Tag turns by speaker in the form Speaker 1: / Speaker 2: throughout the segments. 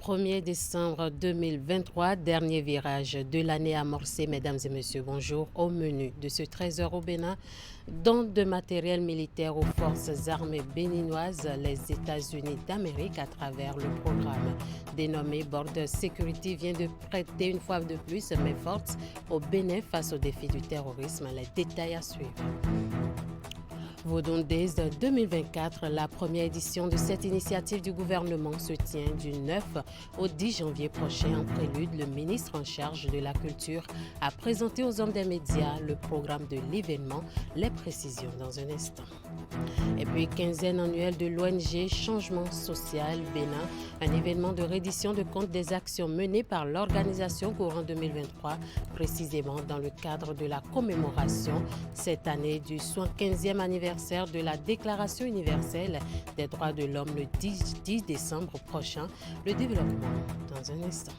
Speaker 1: 1er décembre 2023, dernier virage de l'année amorcé. Mesdames et messieurs, bonjour. Au menu de ce 13h au Bénin, don de matériel militaire aux forces armées béninoises, les États-Unis d'Amérique à travers le programme dénommé Border Security vient de prêter une fois de plus main forte au Bénin face au défi du terrorisme. Les détails à suivre. Vodun Days 2024, la première édition de cette initiative du gouvernement se tient du 9 au 10 janvier prochain. En prélude, le ministre en charge de la culture a présenté aux hommes des médias le programme de l'événement. Les précisions dans un instant. Et puis, quinzaine annuelle de l'ONG Changement Social Bénin, un événement de reddition de compte des actions menées par l'organisation courant 2023, précisément dans le cadre de la commémoration cette année du 75e anniversaire de la Déclaration universelle des droits de l'homme le 10 décembre prochain. Le développement dans un instant.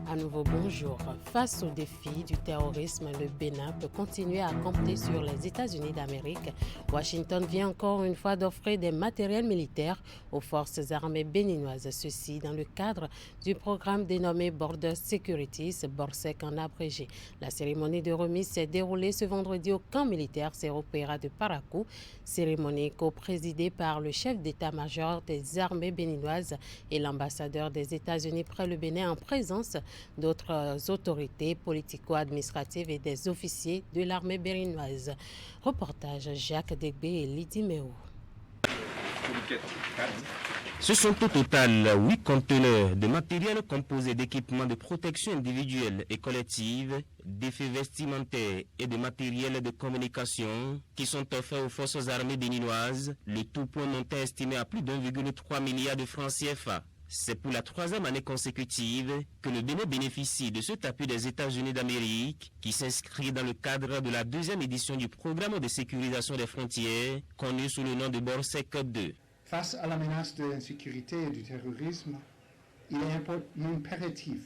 Speaker 1: À nouveau, bonjour. Face au défi du terrorisme, le Bénin peut continuer à compter sur les États-Unis d'Amérique. Washington vient encore une fois d'offrir des matériels militaires aux forces armées béninoises. Ceci dans le cadre du programme dénommé Border Security, BORSEC en abrégé. La cérémonie de remise s'est déroulée ce vendredi au camp militaire Séropéra de Parakou. Cérémonie co-présidée par le chef d'état-major des armées béninoises et l'ambassadeur des États-Unis près le Bénin en présence d'autres autorités politico-administratives et des officiers de l'armée béninoise. Reportage Jacques Degbé et Lydie Méo.
Speaker 2: Ce sont au total 8 conteneurs de matériel composé d'équipements de protection individuelle et collective, d'effets vestimentaires et de matériel de communication qui sont offerts aux forces armées béninoises, le tout pour un montant estimé à plus d'1,3 milliard de francs CFA. C'est pour la 3e année consécutive que le Bénin bénéficie de ce appui des États-Unis d'Amérique qui s'inscrit dans le cadre de la 2e édition du programme de sécurisation des frontières connu sous le nom de BORSEC 2.
Speaker 3: Face à la menace de l'insécurité et du terrorisme, il est impératif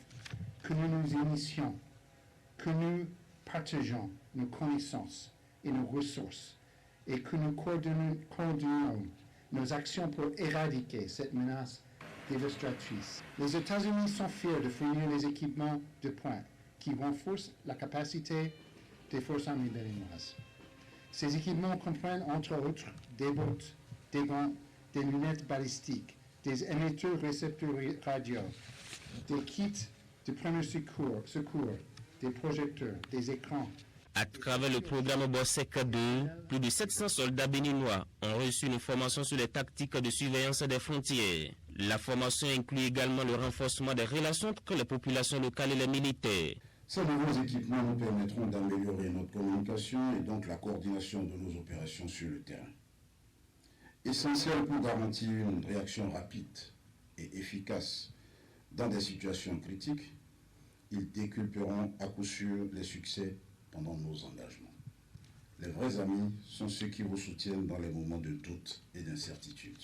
Speaker 3: que nous nous unissions, que nous partageons nos connaissances et nos ressources et que nous coordonnons nos actions pour éradiquer cette menace dévastatrice. Les États-Unis sont fiers de fournir les équipements de pointe qui renforcent la capacité des forces armées béninoises. Ces équipements comprennent entre autres des bottes, des gants, des lunettes balistiques, des émetteurs récepteurs radio, des kits de premier secours, des projecteurs, des écrans.
Speaker 2: À travers le programme BORSEC 2, plus de 700 soldats béninois ont reçu une formation sur les tactiques de surveillance des frontières. La formation inclut également le renforcement des relations entre les populations locales et les militaires.
Speaker 4: Ces nouveaux équipements nous permettront d'améliorer notre communication et donc la coordination de nos opérations sur le terrain. Essentiel pour garantir une réaction rapide et efficace dans des situations critiques, ils décupleront à coup sûr les succès pendant nos engagements. Les vrais amis sont ceux qui vous soutiennent dans les moments de doute et d'incertitude.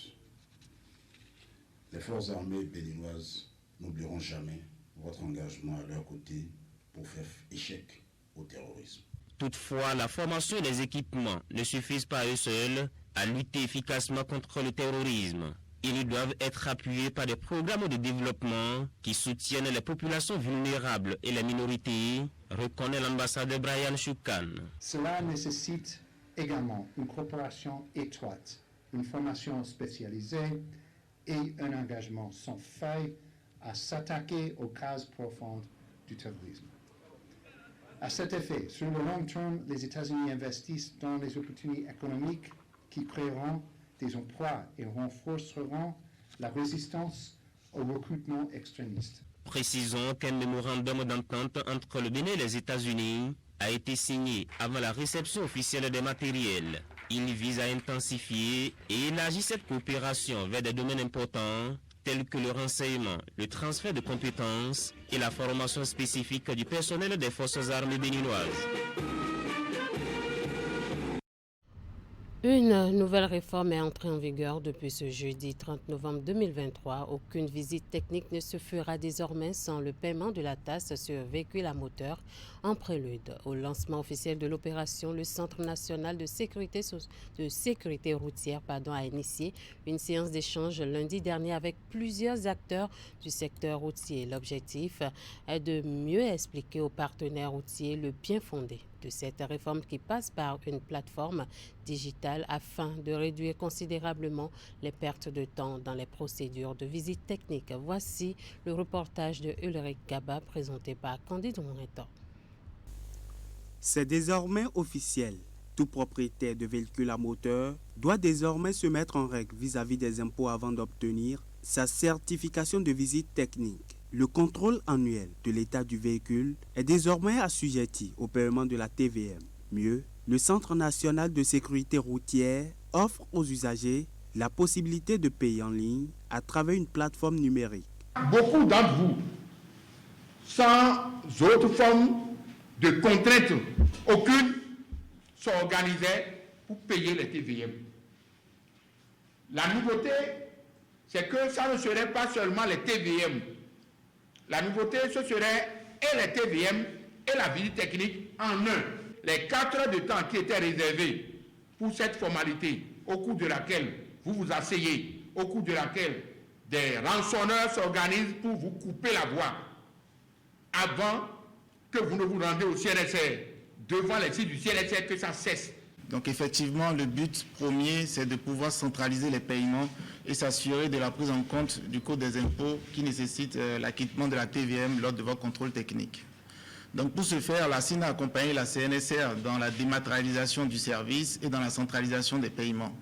Speaker 4: Les forces armées béninoises n'oublieront jamais votre engagement à leur côté pour faire échec au terrorisme.
Speaker 2: Toutefois, la formation et les équipements ne suffisent pas à eux seuls à lutter efficacement contre le terrorisme. Ils doivent être appuyés par des programmes de développement qui soutiennent les populations vulnérables et les minorités, reconnaît l'ambassadeur Brian Choukan.
Speaker 3: Cela nécessite également une coopération étroite, une formation spécialisée et un engagement sans faille à s'attaquer aux causes profondes du terrorisme. À cet effet, sur le long terme, les États-Unis investissent dans les opportunités économiques qui créeront des emplois et renforceront la résistance au recrutement extrémiste.
Speaker 2: Précisons qu'un mémorandum d'entente entre le Bénin et les États-Unis a été signé avant la réception officielle des matériels. Il vise à intensifier et élargir cette coopération vers des domaines importants tels que le renseignement, le transfert de compétences et la formation spécifique du personnel des forces armées béninoises.
Speaker 1: Une nouvelle réforme est entrée en vigueur depuis ce jeudi 30 novembre 2023. Aucune visite technique ne se fera désormais sans le paiement de la taxe sur véhicule à moteur. En prélude au lancement officiel de l'opération, le Centre national de sécurité routière a initié une séance d'échange lundi dernier avec plusieurs acteurs du secteur routier. L'objectif est de mieux expliquer aux partenaires routiers le bien fondé de cette réforme qui passe par une plateforme digitale afin de réduire considérablement les pertes de temps dans les procédures de visite technique. Voici le reportage de Ulrich Gaba présenté par Candide Mouretan.
Speaker 5: C'est désormais officiel. Tout propriétaire de véhicule à moteur doit désormais se mettre en règle vis-à-vis des impôts avant d'obtenir sa certification de visite technique. Le contrôle annuel de l'état du véhicule est désormais assujetti au paiement de la TVM. Mieux, le Centre national de sécurité routière offre aux usagers la possibilité de payer en ligne à travers une plateforme numérique.
Speaker 6: Beaucoup d'entre vous, sans autre forme de contrainte aucune, s'organisaient pour payer les TVM. La nouveauté, c'est que ça ne serait pas seulement les TVM. La nouveauté, ce serait et les TVM et la visite technique en un. Les 4 heures de temps qui étaient réservées pour cette formalité, au cours de laquelle vous vous asseyez, au cours de laquelle des rançonneurs s'organisent pour vous couper la voie, avant que vous ne vous rendez au CNSR, devant les sites du CNSR, que ça cesse.
Speaker 7: Donc effectivement, le but premier, c'est de pouvoir centraliser les paiements et s'assurer de la prise en compte du Code des impôts qui nécessite l'acquittement de la TVM lors de vos contrôles techniques. Donc pour ce faire, la CIN a accompagné la CNSR dans la dématérialisation du service et dans la centralisation des paiements.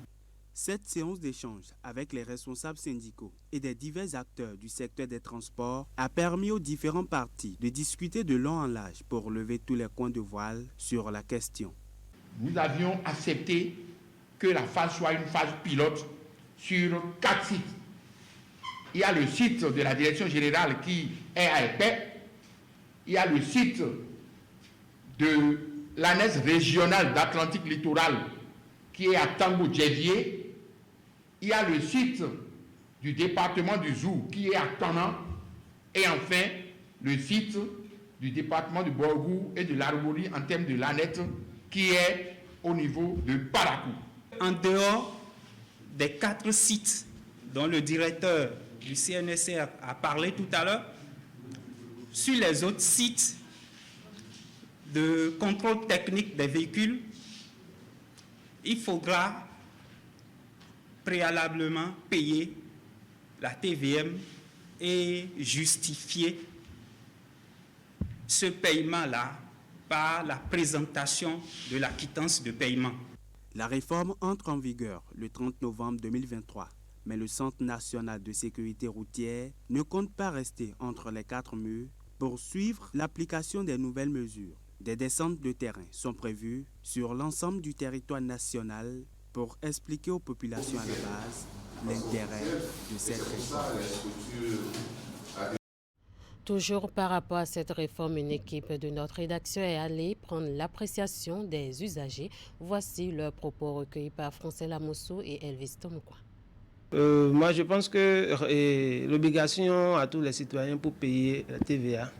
Speaker 5: Cette séance d'échange avec les responsables syndicaux et des divers acteurs du secteur des transports a permis aux différents partis de discuter de long en large pour lever tous les coins de voile sur la question.
Speaker 6: Nous avions accepté que la phase soit une phase pilote sur 4 sites. Il y a le site de la direction générale qui est à Épais. Il y a le site de l'ANES régionale d'Atlantique littoral qui est à Tango-Djevier. Il y a le site du département du Zou qui est à Tonan. Et enfin, le site du département du Borgou et de l'Arborie en termes de l'ANET qui est au niveau de Parakou.
Speaker 8: En dehors des 4 sites dont le directeur du CNSR a parlé tout à l'heure, sur les autres sites de contrôle technique des véhicules, il faudra préalablement payer la TVM et justifier ce paiement-là par la présentation de la quittance de paiement.
Speaker 5: La réforme entre en vigueur le 30 novembre 2023, mais le Centre national de sécurité routière ne compte pas rester entre les 4 murs pour suivre l'application des nouvelles mesures. Des descentes de terrain sont prévues sur l'ensemble du territoire national pour expliquer aux populations à la base l'intérêt de cette réforme.
Speaker 1: Toujours par rapport à cette réforme, une équipe de notre rédaction est allée prendre l'appréciation des usagers. Voici leurs propos recueillis par Francais Lamosso et Elvis Tonoukwa.
Speaker 9: Moi, je pense que l'obligation à tous les citoyens pour payer la TVA,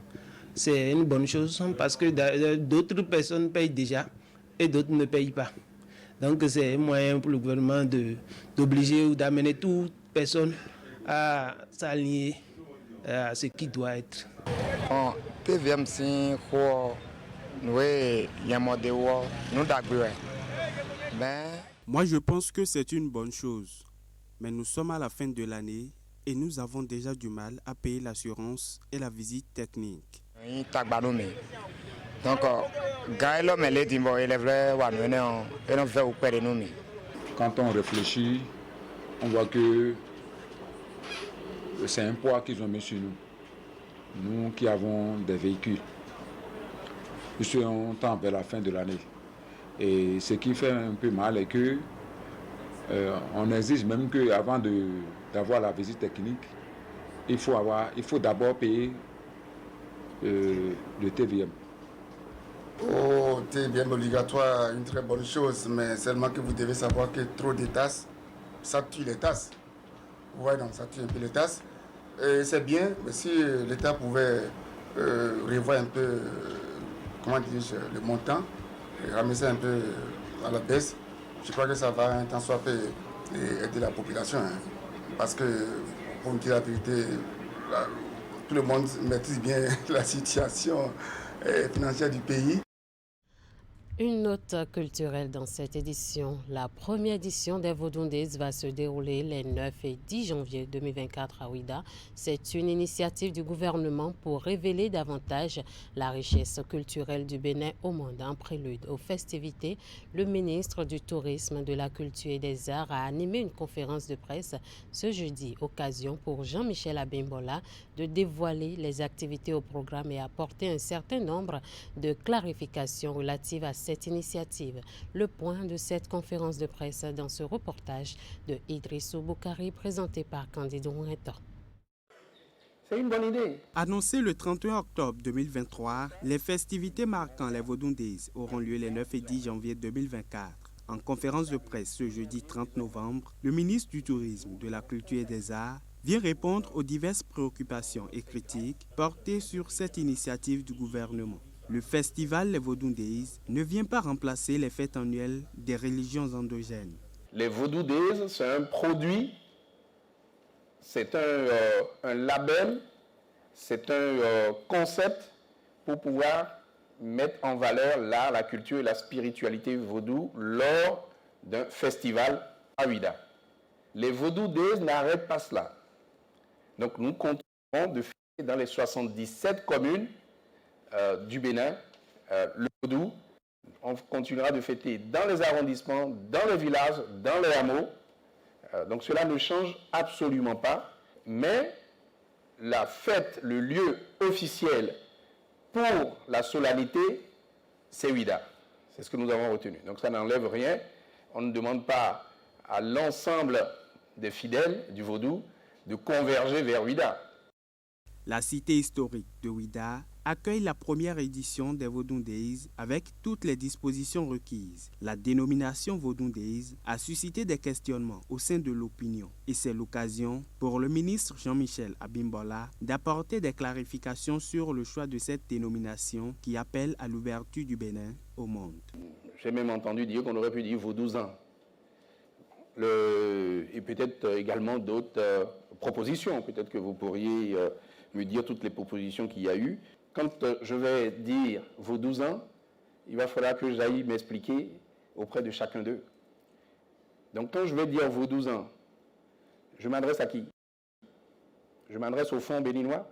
Speaker 9: c'est une bonne chose parce que d'autres personnes payent déjà et d'autres ne payent pas. Donc, c'est un moyen pour le gouvernement d'obliger ou d'amener toute personne à s'aligner à ce qui doit être.
Speaker 5: Moi, je pense que c'est une bonne chose. Mais nous sommes à la fin de l'année et nous avons déjà du mal à payer l'assurance et la visite technique.
Speaker 10: Donc,
Speaker 11: quand on réfléchit, on voit que c'est un poids qu'ils ont mis sur nous. Nous qui avons des véhicules. Puisque on tend vers la fin de l'année. Et ce qui fait un peu mal est que on exige même qu'avant d'avoir la visite technique, il faut d'abord payer le TVM.
Speaker 10: Oh, TVM obligatoire, une très bonne chose, mais seulement que vous devez savoir que trop de tasses, ça tue les tasses. Vous voyez, donc ça tue un peu les tasses. C'est bien, mais si l'État pouvait revoir un peu, comment dire, le montant, ramener ça un peu à la baisse, je crois que ça va un temps soit peu aider la population. Hein. Parce que, pour me dire la vérité, tout le monde maîtrise bien la situation financière du pays.
Speaker 1: Une note culturelle dans cette édition. La première édition des Vodou Days va se dérouler les 9 et 10 janvier 2024 à Ouida. C'est une initiative du gouvernement pour révéler davantage la richesse culturelle du Bénin au monde. En prélude aux festivités, le ministre du Tourisme, de la Culture et des Arts a animé une conférence de presse ce jeudi, occasion pour Jean-Michel Abimbola de dévoiler les activités au programme et apporter un certain nombre de clarifications relatives à cette initiative. Le point de cette conférence de presse dans ce reportage de Idrissou Boukari présenté par Candide Ouintan.
Speaker 12: C'est une bonne idée.
Speaker 5: Annoncé le 31 octobre 2023, les festivités marquant les Vodou Days auront lieu les 9 et 10 janvier 2024. En conférence de presse ce jeudi 30 novembre, le ministre du Tourisme, de la Culture et des Arts vient répondre aux diverses préoccupations et critiques portées sur cette initiative du gouvernement. Le festival Les Vodou Days ne vient pas remplacer les fêtes annuelles des religions endogènes.
Speaker 12: Les Vodou Days, c'est un produit, c'est un label, c'est un concept pour pouvoir mettre en valeur l'art, la culture et la spiritualité vaudou lors d'un festival à Ouida. Les Vodou Days n'arrêtent pas cela. Donc nous continuerons de fêter dans les 77 communes du Bénin, le vaudou. On continuera de fêter dans les arrondissements, dans les villages, dans les hameaux. Donc cela ne change absolument pas. Mais la fête, le lieu officiel pour la solennité, c'est Ouida. C'est ce que nous avons retenu. Donc ça n'enlève rien. On ne demande pas à l'ensemble des fidèles du vaudou de converger vers Ouida.
Speaker 5: La cité historique de Ouida accueille la première édition des Vodou Days avec toutes les dispositions requises. La dénomination Vodou Days a suscité des questionnements au sein de l'opinion et c'est l'occasion pour le ministre Jean-Michel Abimbola d'apporter des clarifications sur le choix de cette dénomination qui appelle à l'ouverture du Bénin au monde.
Speaker 12: J'ai même entendu dire qu'on aurait pu dire Vaudouzan. Et peut-être également d'autres propositions. Peut-être que vous pourriez me dire toutes les propositions qu'il y a eu. Quand je vais dire Vaudouzan, il va falloir que j'aille m'expliquer auprès de chacun d'eux. Donc quand je vais dire Vaudouzan, je m'adresse à qui? Je m'adresse au fond béninois?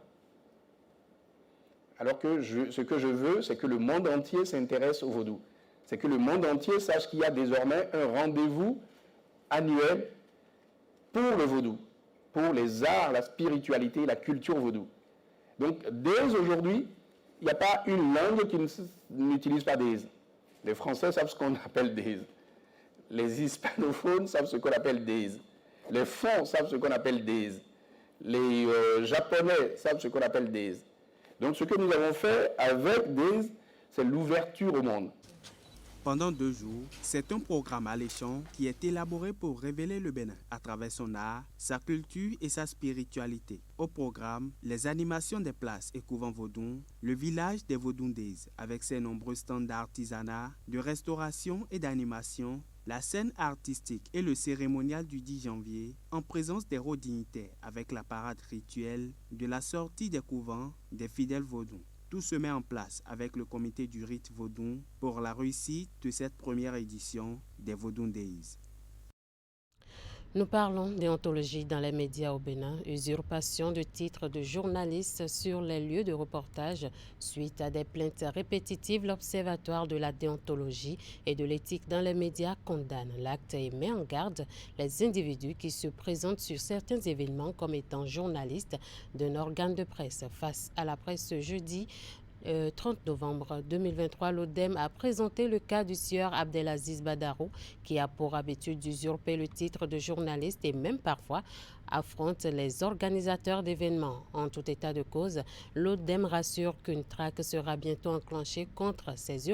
Speaker 12: Alors que ce que je veux, c'est que le monde entier s'intéresse au vaudou. C'est que le monde entier sache qu'il y a désormais un rendez-vous annuel pour le vaudou, pour les arts, la spiritualité, la culture vaudou. Donc, dès aujourd'hui, il n'y a pas une langue qui n'utilise pas des. Les Français savent ce qu'on appelle des. Les hispanophones savent ce qu'on appelle des. Les Fonds savent ce qu'on appelle des. Les Japonais savent ce qu'on appelle des. Donc, ce que nous avons fait avec des, c'est l'ouverture au monde.
Speaker 5: Pendant 2 jours, c'est un programme alléchant qui est élaboré pour révéler le Bénin à travers son art, sa culture et sa spiritualité. Au programme, les animations des places et couvents vaudou, le village des Vodou Days avec ses nombreux stands d'artisanat, de restauration et d'animation, la scène artistique et le cérémonial du 10 janvier en présence des hauts dignitaires avec la parade rituelle de la sortie des couvents des fidèles vaudou. Tout se met en place avec le comité du rite vaudou pour la réussite de cette première édition des Vodou Days.
Speaker 1: Nous parlons déontologie dans les médias au Bénin, usurpation de titres de journalistes sur les lieux de reportage. Suite à des plaintes répétitives, l'Observatoire de la déontologie et de l'éthique dans les médias condamne l'acte et met en garde les individus qui se présentent sur certains événements comme étant journalistes d'un organe de presse. Face à la presse ce jeudi, 30 novembre 2023, l'ODEM a présenté le cas du sieur Abdelaziz Badarou qui a pour habitude d'usurper le titre de journaliste et même parfois affronte les organisateurs d'événements. En tout état de cause, l'ODEM rassure qu'une traque sera bientôt enclenchée contre ces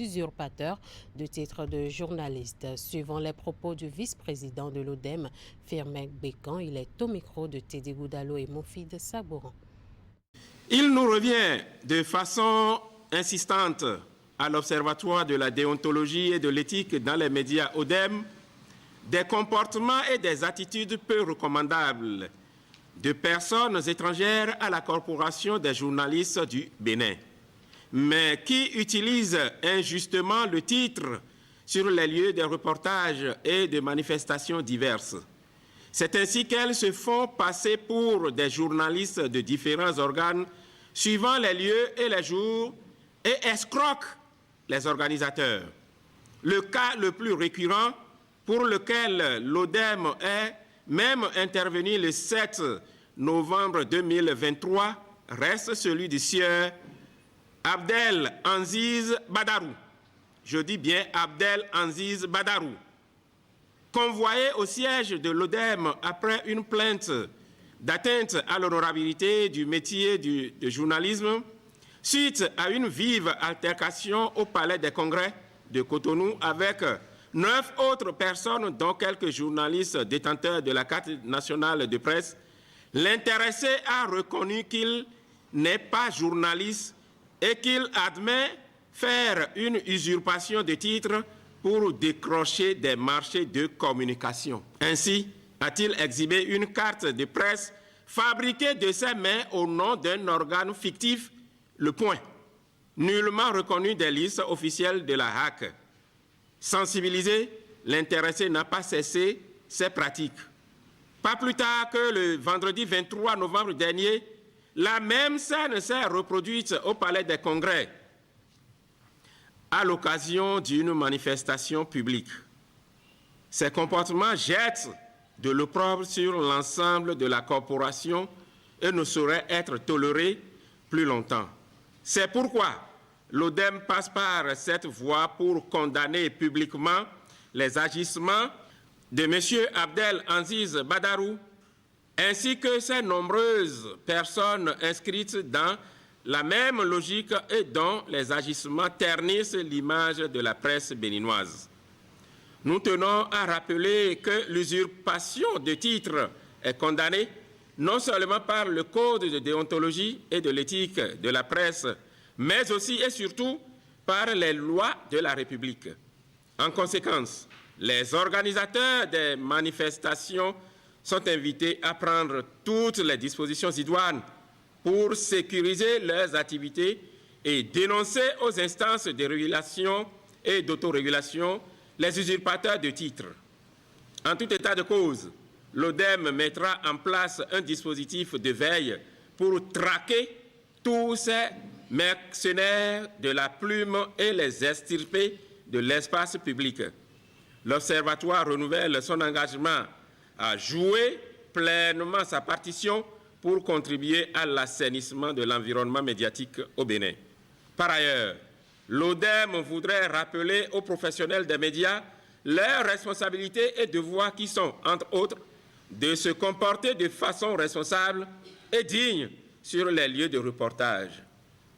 Speaker 1: usurpateurs de titre de journaliste. Suivant les propos du vice-président de l'ODEM, Firmin Bécan, il est au micro de Teddy Goudalo et Mofid Sabouran.
Speaker 13: Il nous revient de façon insistante à l'Observatoire de la déontologie et de l'éthique dans les médias ODEM des comportements et des attitudes peu recommandables de personnes étrangères à la Corporation des journalistes du Bénin, mais qui utilisent injustement le titre sur les lieux des reportages et de manifestations diverses. C'est ainsi qu'elles se font passer pour des journalistes de différents organes suivant les lieux et les jours et escroquent les organisateurs. Le cas le plus récurrent pour lequel l'ODEM est même intervenu le 7 novembre 2023 reste celui du sieur Abdelaziz Badarou. Je dis bien Abdelaziz Badarou. Convoyé au siège de l'ODEM après une plainte d'atteinte à l'honorabilité du métier de journalisme, suite à une vive altercation au Palais des Congrès de Cotonou avec 9 autres personnes, dont quelques journalistes détenteurs de la carte nationale de presse, l'intéressé a reconnu qu'il n'est pas journaliste et qu'il admet faire une usurpation de titre pour décrocher des marchés de communication. Ainsi, a-t-il exhibé une carte de presse fabriquée de ses mains au nom d'un organe fictif, Le Point, nullement reconnu des listes officielles de la HAC. Sensibilisé, l'intéressé n'a pas cessé ses pratiques. Pas plus tard que le vendredi 23 novembre dernier, la même scène s'est reproduite au Palais des Congrès à l'occasion d'une manifestation publique. Ces comportements jettent de l'opprobre sur l'ensemble de la corporation et ne sauraient être tolérés plus longtemps. C'est pourquoi l'ODEM passe par cette voie pour condamner publiquement les agissements de M. Abdelaziz Badarou ainsi que ces nombreuses personnes inscrites dans la même logique et dont les agissements ternissent l'image de la presse béninoise. Nous tenons à rappeler que l'usurpation de titres est condamnée non seulement par le Code de déontologie et de l'éthique de la presse, mais aussi et surtout par les lois de la République. En conséquence, les organisateurs des manifestations sont invités à prendre toutes les dispositions idoines pour sécuriser leurs activités et dénoncer aux instances de régulation et d'autorégulation les usurpateurs de titres. En tout état de cause, l'ODEM mettra en place un dispositif de veille pour traquer tous ces mercenaires de la plume et les extirper de l'espace public. L'Observatoire renouvelle son engagement à jouer pleinement sa partition pour contribuer à l'assainissement de l'environnement médiatique au Bénin. Par ailleurs, l'ODEM voudrait rappeler aux professionnels des médias leurs responsabilités et devoirs qui sont, entre autres, de se comporter de façon responsable et digne sur les lieux de reportage.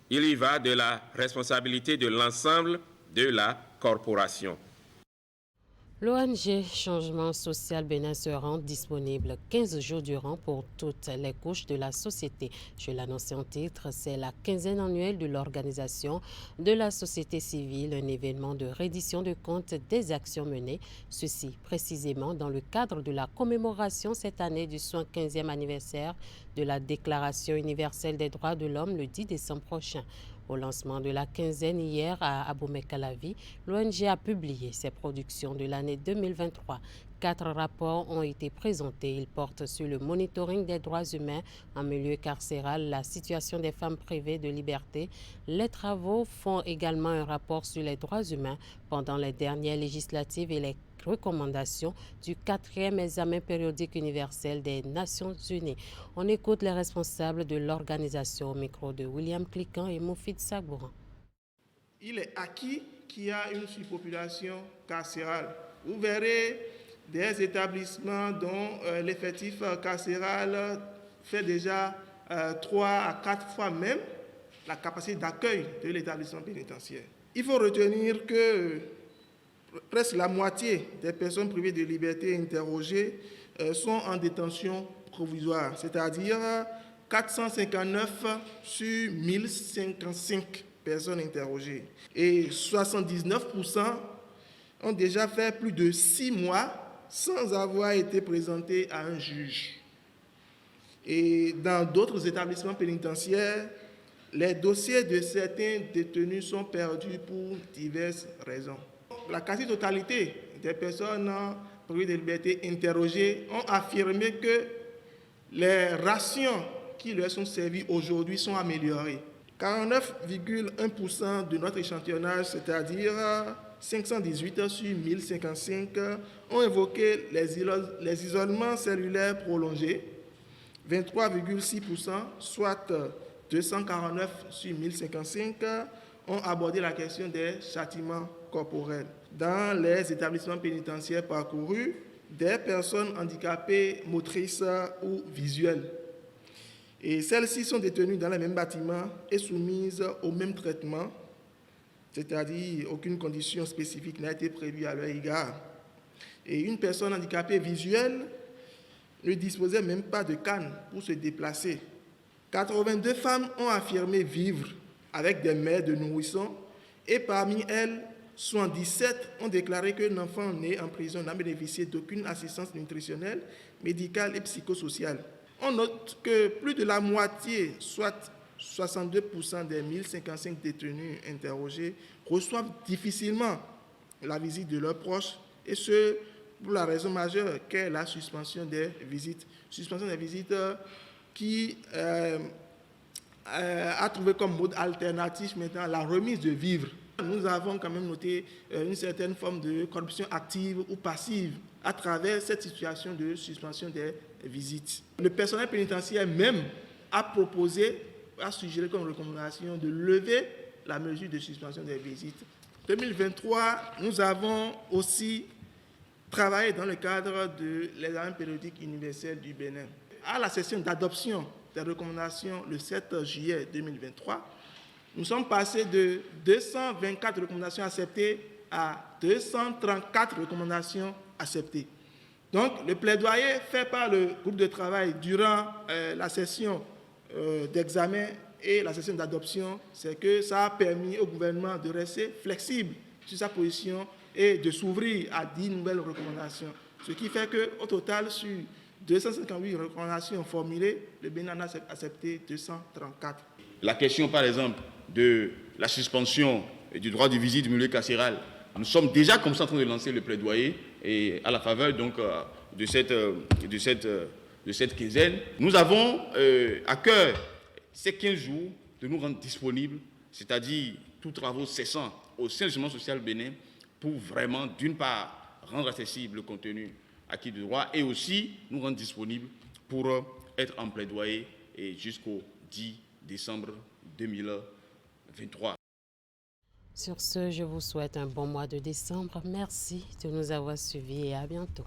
Speaker 13: Il y va de la responsabilité de l'ensemble de la corporation.
Speaker 1: L'ONG Changement Social Bénin se rend disponible 15 jours durant pour toutes les couches de la société. Je l'annonçais en titre, c'est la quinzaine annuelle de l'organisation de la société civile, un événement de reddition de comptes des actions menées. Ceci précisément dans le cadre de la commémoration cette année du 75e anniversaire de la Déclaration universelle des droits de l'homme le 10 décembre prochain. Au lancement de la quinzaine hier à Abomey-Calavi, l'ONG a publié ses productions de l'année 2023. 4 rapports ont été présentés. Ils portent sur le monitoring des droits humains en milieu carcéral, la situation des femmes privées de liberté. Les travaux font également un rapport sur les droits humains pendant les dernières législatives et les recommandations du 4e examen périodique universel des Nations Unies. On écoute les responsables de l'organisation au micro de William Cliquant et Moufid Sabouran.
Speaker 14: Il est acquis qu'il y a une surpopulation carcérale. Vous verrez des établissements dont l'effectif carcéral fait déjà 3 à 4 fois même la capacité d'accueil de l'établissement pénitentiaire. Il faut retenir que presque la moitié des personnes privées de liberté interrogées sont en détention provisoire, c'est-à-dire 459 sur 1055 personnes interrogées. Et 79% ont déjà fait plus de 6 mois sans avoir été présentés à un juge. Et dans d'autres établissements pénitentiaires, les dossiers de certains détenus sont perdus pour diverses raisons. La quasi-totalité des personnes privées de liberté interrogées ont affirmé que les rations qui leur sont servies aujourd'hui sont améliorées. 49,1% de notre échantillonnage, c'est-à-dire 518 sur 1055, ont évoqué les isolements cellulaires prolongés. 23,6%, soit 249 sur 1055, ont abordé la question des châtiments corporels. Dans les établissements pénitentiaires parcourus, des personnes handicapées motrices ou visuelles. Et celles-ci sont détenues dans le même bâtiment et soumises au même traitement, c'est-à-dire aucune condition spécifique n'a été prévue à leur égard. Et une personne handicapée visuelle ne disposait même pas de canne pour se déplacer. 82 femmes ont affirmé vivre avec des mères de nourrissons et parmi elles, 77 ont déclaré qu'un enfant né en prison n'a bénéficié d'aucune assistance nutritionnelle, médicale et psychosociale. On note que plus de la moitié, soit 62% des 1055 détenus interrogés, reçoivent difficilement la visite de leurs proches, et ce, pour la raison majeure qu'est la suspension des visites. Suspension des visites qui a trouvé comme mode alternatif maintenant la remise de vivres. Nous avons quand même noté une certaine forme de corruption active ou passive à travers cette situation de suspension des visites. Le personnel pénitentiaire même a proposé, a suggéré comme recommandation de lever la mesure de suspension des visites. En 2023, nous avons aussi travaillé dans le cadre de l'examen périodique universel du Bénin. À la session d'adoption des recommandations le 7 juillet 2023, nous sommes passés de 224 recommandations acceptées à 234 recommandations acceptées. Donc, le plaidoyer fait par le groupe de travail durant la session d'examen et la session d'adoption, c'est que ça a permis au gouvernement de rester flexible sur sa position et de s'ouvrir à 10 nouvelles recommandations. Ce qui fait qu'au total, sur 258 recommandations formulées, le Bénin a accepté 234.
Speaker 15: La question, par exemple, de la suspension du droit de visite du milieu carcéral, nous sommes déjà comme ça en train de lancer le plaidoyer et à la faveur donc, de cette quinzaine. Nous avons à cœur ces 15 jours de nous rendre disponibles, c'est-à-dire tous travaux cessants au sein du mouvement social bénin pour vraiment, d'une part, rendre accessible le contenu acquis de droit et aussi nous rendre disponibles pour être en plaidoyer et jusqu'au 10 décembre 2023.
Speaker 1: Sur ce, je vous souhaite un bon mois de décembre. Merci de nous avoir suivis et à bientôt.